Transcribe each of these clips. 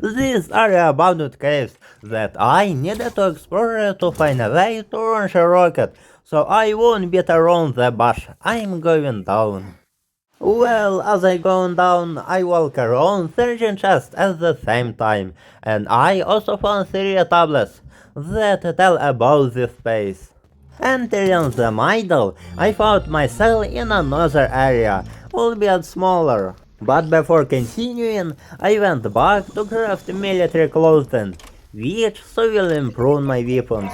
These are abandoned caves that I needed to explore to find a way to launch a rocket, so I won't beat around the bush. I'm going down. Well, as I go down, I walk around searching chests at the same time, and I also found 3 tablets that tell about this space. Entering the middle, I found myself in another area, albeit smaller. But before continuing, I went back to craft military clothing, which so will improve my weapons.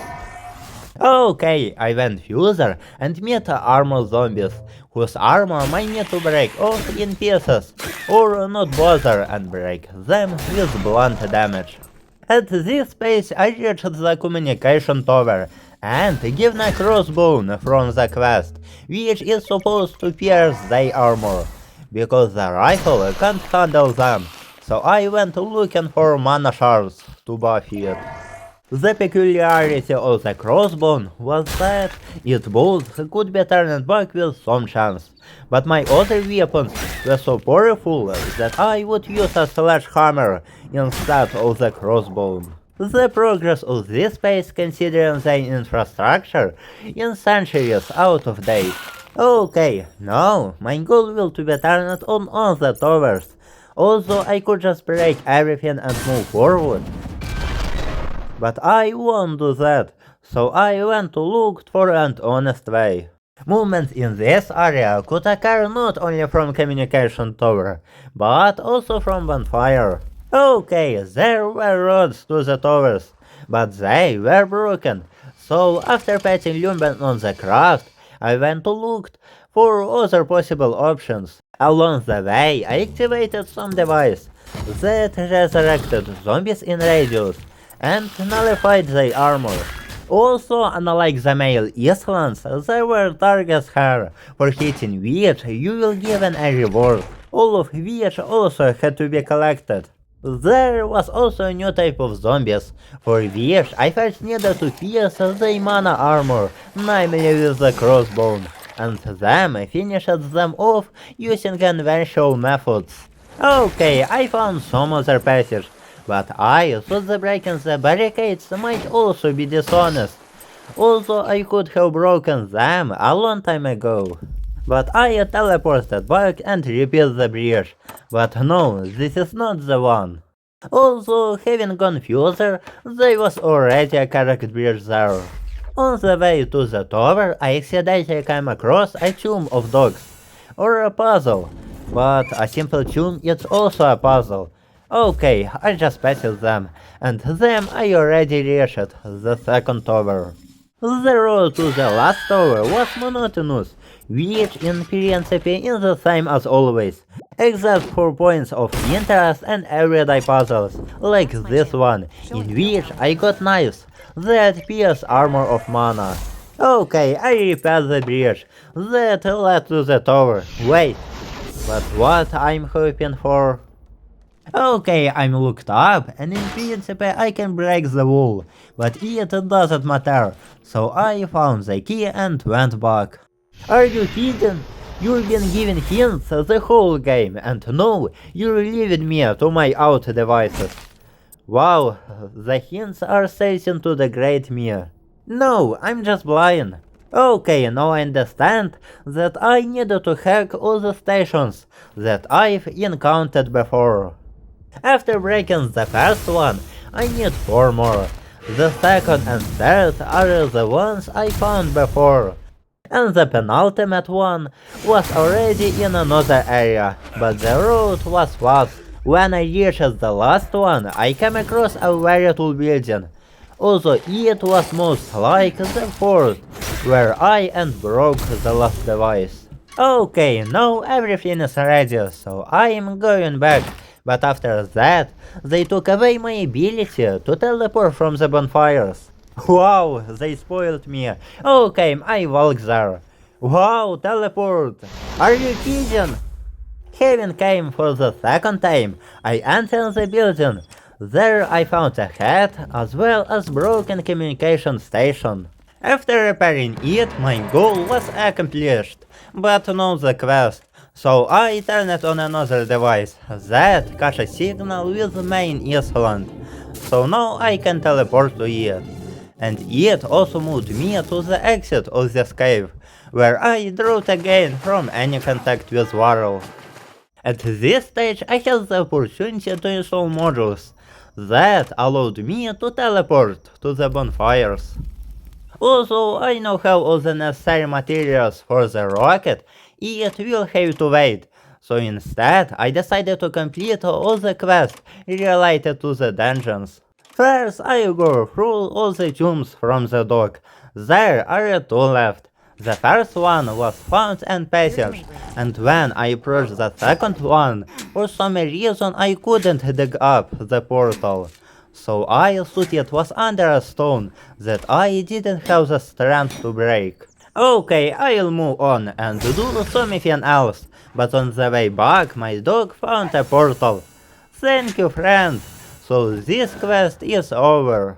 Okay, I went further and met armor zombies, whose armor might need to break off in pieces, or not bother and break them with blunt damage. At this space I reached the communication tower, and given a crossbow from the quest, which is supposed to pierce their armor, because the rifle can't handle them, so I went looking for mana shards to buff it. The peculiarity of the crossbow was that its bolts could be turned back with some chance, but my other weapons were so powerful that I would use a sledgehammer instead of the crossbow. The progress of this space, considering the infrastructure, is centuries out of date. Okay, now my goal will to be turned on all the towers, although I could just break everything and move forward. But I won't do that, so I went to look for an honest way. Movements in this area could occur not only from communication tower, but also from bonfire. Okay, there were roads to the towers, but they were broken, so after patching Lumben on the craft, I went to look for other possible options. Along the way, I activated some device that resurrected zombies in radius and nullified their armor. Also, unlike the male Islands, there were targets here, for hitting which you will given a reward, all of which also had to be collected. There was also a new type of zombies, for which I first needed to pierce their mana armor, namely with the crossbow, and then finished them off using conventional methods. Okay, I found some other passage, but I thought the breaking the barricades might also be dishonest, although I could have broken them a long time ago. But I teleported back and repeated the bridge, but no, this is not the one. Although having gone further, there was already a correct bridge there. On the way to the tower, I accidentally came across a tomb of dogs, or a puzzle, but a simple tomb is also a puzzle. Okay, I just passed them, and then I already reached the second tower. The road to the last tower was monotonous, which in principle is the same as always, except for points of interest and everyday puzzles, like this one, in which I got knives that pierce armor of mana. Okay, I repaired the bridge that led to the tower. Wait, but what I'm hoping for? Okay, I'm looked up, and in principle I can break the wall, but it doesn't matter, so I found the key and went back. Are you kidding? You've been given hints the whole game, and now you're leaving me to my out devices. Wow, the hints are saying to the great me. No, I'm just blind. Okay, now I understand that I needed to hack all the stations that I've encountered before. After breaking the first one, I need 4 more. The second and third are the ones I found before. And the penultimate one was already in another area, but the road was fast. When I reached the last one, I came across a very tall building, although it was most like the fourth, where I broke the last device. Okay, now everything is ready, so I am going back. But after that, they took away my ability to teleport from the bonfires. Wow, they spoiled me. Okay, I walk there. Wow, teleport! Are you kidding? Having came for the second time, I entered the building. There I found a hat as well as broken communication station. After repairing it, my goal was accomplished, but not the quest. So I turned on another device that cache a signal with main island. So now I can teleport to it. And it also moved me to the exit of this cave, where I drew again from any contact with Varl. At this stage I had the opportunity to install modules that allowed me to teleport to the bonfires. Also, I now have all the necessary materials for the rocket, it will have to wait. So instead, I decided to complete all the quests related to the dungeons. First, I go through all the tombs from the dock. There are two left. The first one was Fountain and Passage, and when I approached the second one, for some reason I couldn't dig up the portal. So I thought it was under a stone that I didn't have the strength to break. Okay, I'll move on and do something else, but on the way back my dog found a portal. Thank you, friend. So this quest is over.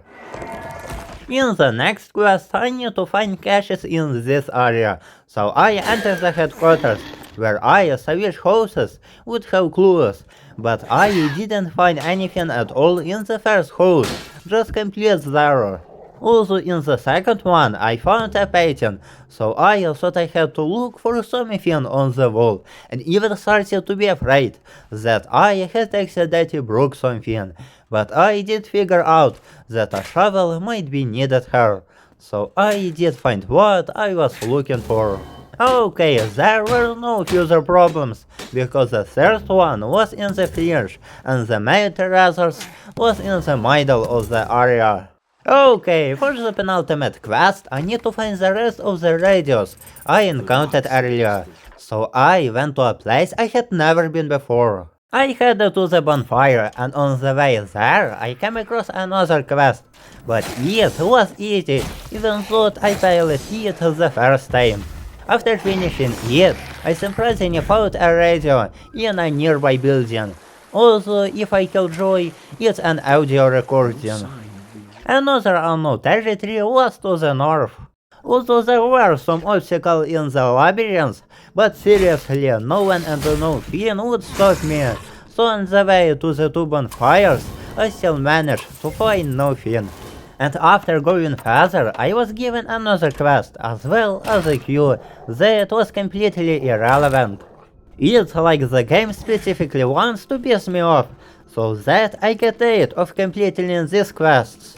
In the next quest I need to find caches in this area, so I enter the headquarters, where I switch houses would have clues, but I didn't find anything at all in the first house, just complete zero. Also in the second one I found a painting, so I thought I had to look for something on the wall, and even started to be afraid that I had accidentally broke something, but I did figure out that a shovel might be needed here, so I did find what I was looking for. Okay, there were no further problems, because the third one was in the fridge, and the main treasures was in the middle of the area. Okay, for the penultimate quest, I need to find the rest of the radios I encountered earlier, so I went to a place I had never been before. I headed to the bonfire, and on the way there I came across another quest, but it was easy, even though I failed it the first time. After finishing it, I surprisingly found a radio in a nearby building. Also, if I kill Joy, it's an audio recording. Another unknown territory was to the north. Although there were some obstacles in the labyrinth, but seriously, no one and no thing would stop me. So on the way to the two bonfires, I still managed to find nothing. And after going further, I was given another quest, as well as a queue that was completely irrelevant. It's like the game specifically wants to piss me off, so that I get tired of completing these quests.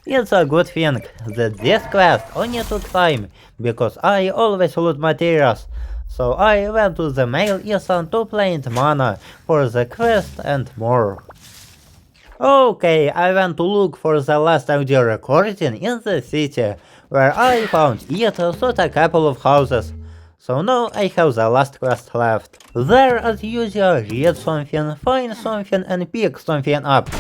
It's a good thing that this quest only took time, because I always loot materials, so I went to the male island to plant mana for the quest and more. Okay, I went to look for the last audio recording in the city, where I found it through a couple of houses. So now I have the last quest left. There, as usual, read something, find something and pick something up.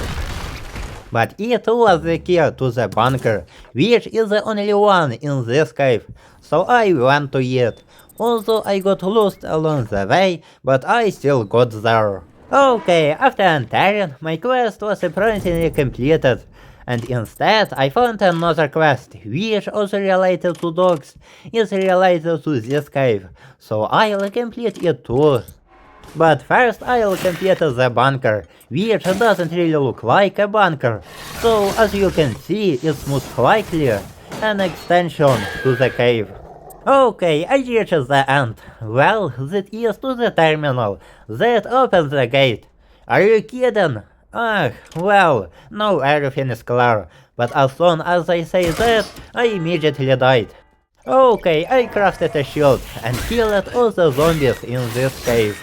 But it was the key to the bunker, which is the only one in this cave, so I went to it. Also, I got lost along the way, but I still got there. Okay, after entering, my quest was apparently completed, and instead I found another quest, which also related to dogs, is related to this cave, so I'll complete it too. But first I'll complete the bunker, which doesn't really look like a bunker, so as you can see it's most likely an extension to the cave. Okay, I reached the end. Well, that is to the terminal that opens the gate. Are you kidding? Well, now everything is clear, but as soon as I say that, I immediately died. Okay, I crafted a shield and killed all the zombies in this cave.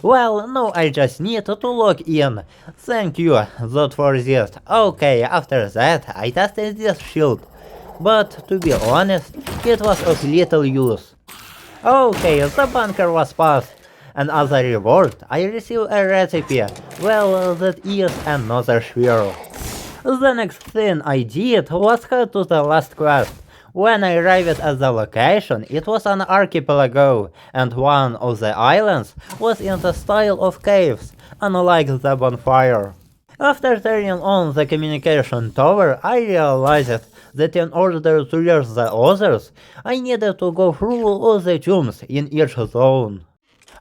Well, now I just need to log in. Thank you, that for this. Okay, after that, I tested this shield. But, to be honest, it was of little use. Okay, the bunker was passed, and as a reward, I received a recipe. Well, that is another sphere. The next thing I did was head to the last quest. When I arrived at the location, it was an archipelago, and one of the islands was in the style of caves, unlike the bonfire. After turning on the communication tower, I realized that in order to reach the others, I needed to go through all the tombs in each zone.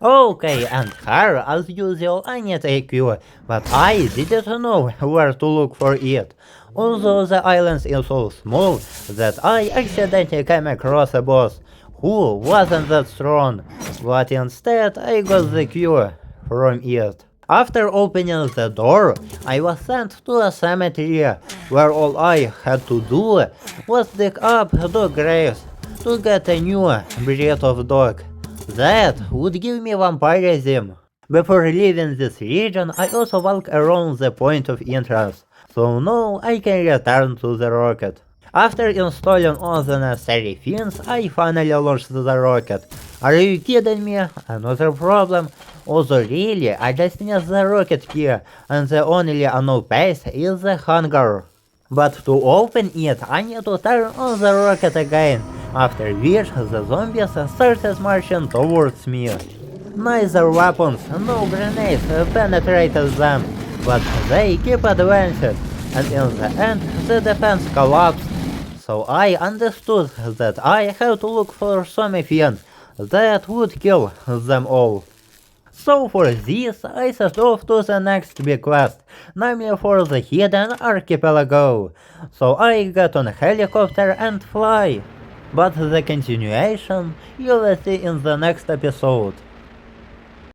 Okay, and here, as usual, I need a cue, but I didn't know where to look for it. Although the island is so small that I accidentally came across a boss who wasn't that strong, but instead I got the cue from it. After opening the door, I was sent to a cemetery where all I had to do was dig up dog graves to get a new breed of dog. That would give me vampirism. Before leaving this region, I also walk around the point of interest, so now I can return to the rocket. After installing all the necessary things, I finally launched the rocket. Are you kidding me? Another problem? Also really, I just need the rocket key, and the only unknown path is the hangar. But to open it, I need to turn on the rocket again, after which the zombies started marching towards me. Neither weapons nor grenades penetrated them, but they keep advancing, and in the end the defense collapsed. So I understood that I have to look for something that would kill them all. So for this, I set off to the next big quest, namely for the Hidden Archipelago. So I got on a helicopter and fly. But the continuation you will see in the next episode.